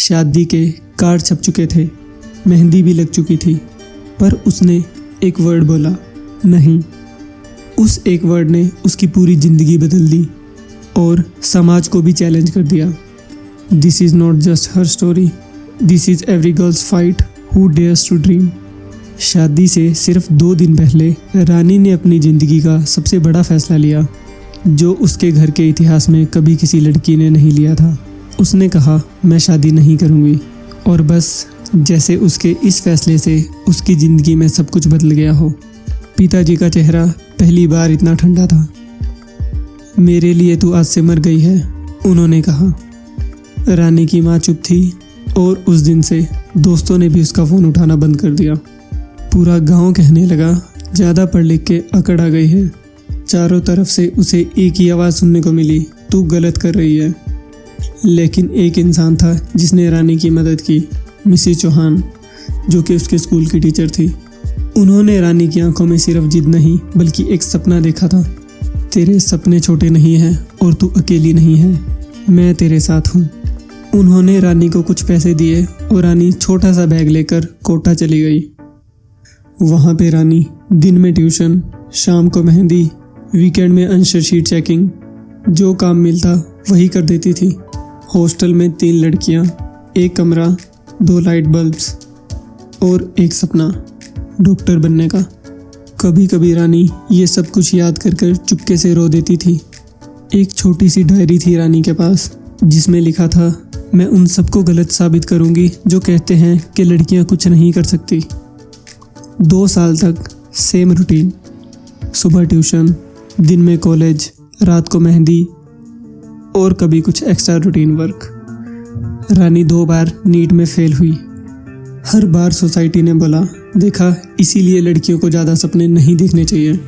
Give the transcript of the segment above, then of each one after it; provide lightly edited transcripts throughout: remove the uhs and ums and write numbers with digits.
शादी के कार्ड छप चुके थे, मेहंदी भी लग चुकी थी, पर उसने एक वर्ड बोला, नहीं। उस एक वर्ड ने उसकी पूरी ज़िंदगी बदल दी और समाज को भी चैलेंज कर दिया। This is not just her story, this is every girl's fight who dares to dream. शादी से सिर्फ 2 दिन पहले रानी ने अपनी ज़िंदगी का सबसे बड़ा फैसला लिया, जो उसके घर के इतिहास में कभी किसी लड़की ने नहीं लिया था। उसने कहा, मैं शादी नहीं करूँगी। और बस जैसे उसके इस फैसले से उसकी ज़िंदगी में सब कुछ बदल गया हो। पिताजी का चेहरा पहली बार इतना ठंडा था। मेरे लिए तू आज से मर गई है, उन्होंने कहा। रानी की माँ चुप थी और उस दिन से दोस्तों ने भी उसका फ़ोन उठाना बंद कर दिया। पूरा गांव कहने लगा, ज़्यादा पढ़ लिख के अकड़ आ गई है। चारों तरफ से उसे एक ही आवाज़ सुनने को मिली, तू गलत कर रही है। लेकिन एक इंसान था जिसने रानी की मदद की, मिसेस चौहान, जो कि उसके स्कूल की टीचर थी। उन्होंने रानी की आंखों में सिर्फ जिद नहीं बल्कि एक सपना देखा था। तेरे सपने छोटे नहीं हैं और तू अकेली नहीं है, मैं तेरे साथ हूँ। उन्होंने रानी को कुछ पैसे दिए और रानी छोटा सा बैग लेकर कोटा चली गई। वहाँ पे रानी दिन में ट्यूशन, शाम को मेहंदी, वीकेंड में आंसर शीट चेकिंग, जो काम मिलता वही कर देती थी। हॉस्टल में 3 लड़कियाँ, 1 कमरा, 2 लाइट बल्ब्स और एक सपना, डॉक्टर बनने का। कभी कभी रानी ये सब कुछ याद कर कर चुपके से रो देती थी। एक छोटी सी डायरी थी रानी के पास, जिसमें लिखा था, मैं उन सबको गलत साबित करूँगी जो कहते हैं कि लड़कियाँ कुछ नहीं कर सकती। 2 साल तक सेम रूटीन, सुबह ट्यूशन, दिन में कॉलेज, रात को मेहंदी और कभी कुछ एक्स्ट्रा रूटीन वर्क। रानी 2 बार नीट में फेल हुई। हर बार सोसाइटी ने बोला, देखा, इसीलिए लड़कियों को ज़्यादा सपने नहीं देखने चाहिए।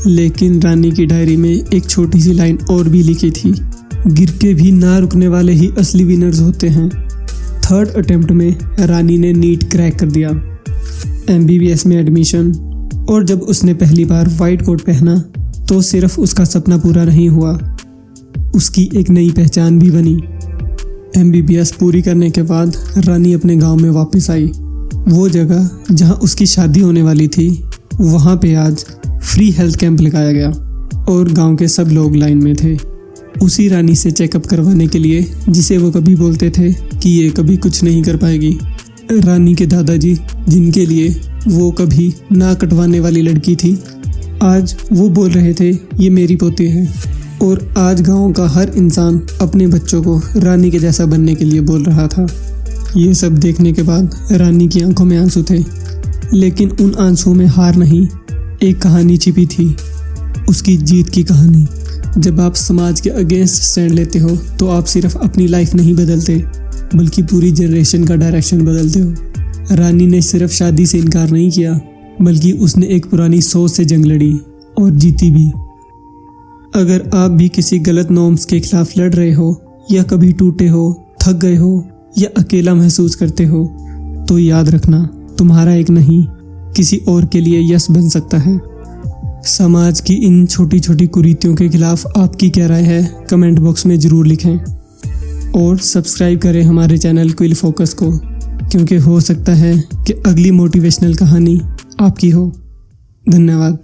लेकिन रानी की डायरी में एक छोटी सी लाइन और भी लिखी थी, गिर के भी ना रुकने वाले ही असली विनर्स होते हैं। 3rd अटेम्प्ट में रानी ने नीट क्रैक कर दिया, MBBS में एडमिशन। और जब उसने पहली बार वाइट कोट पहना तो सिर्फ उसका सपना पूरा नहीं हुआ, उसकी एक नई पहचान भी बनी। MBBS पूरी करने के बाद रानी अपने गांव में वापस आई। वो जगह जहां उसकी शादी होने वाली थी, वहां पे आज फ्री हेल्थ कैंप लगाया गया और गांव के सब लोग लाइन में थे, उसी रानी से चेकअप करवाने के लिए जिसे वो कभी बोलते थे कि ये कभी कुछ नहीं कर पाएगी। रानी के दादाजी, जिनके लिए वो कभी ना कटवाने वाली लड़की थी, आज वो बोल रहे थे, ये मेरी पोती है। और आज गांव का हर इंसान अपने बच्चों को रानी के जैसा बनने के लिए बोल रहा था। ये सब देखने के बाद रानी की आंखों में आंसू थे, लेकिन उन आंसुओं में हार नहीं, एक कहानी छिपी थी, उसकी जीत की कहानी। जब आप समाज के अगेंस्ट स्टैंड लेते हो तो आप सिर्फ अपनी लाइफ नहीं बदलते बल्कि पूरी जनरेशन का डायरेक्शन बदलते हो। रानी ने सिर्फ शादी से इनकार नहीं किया, बल्कि उसने एक पुरानी सोच से जंग लड़ी और जीती भी। अगर आप भी किसी गलत नॉर्म्स के खिलाफ लड़ रहे हो, या कभी टूटे हो, थक गए हो, या अकेला महसूस करते हो, तो याद रखना, तुम्हारा एक नहीं किसी और के लिए यस बन सकता है। समाज की इन छोटी छोटी कुरीतियों के खिलाफ आपकी क्या राय है, कमेंट बॉक्स में ज़रूर लिखें। और सब्सक्राइब करें हमारे चैनल क्विल फोकस को, क्योंकि हो सकता है कि अगली मोटिवेशनल कहानी आपकी हो। धन्यवाद।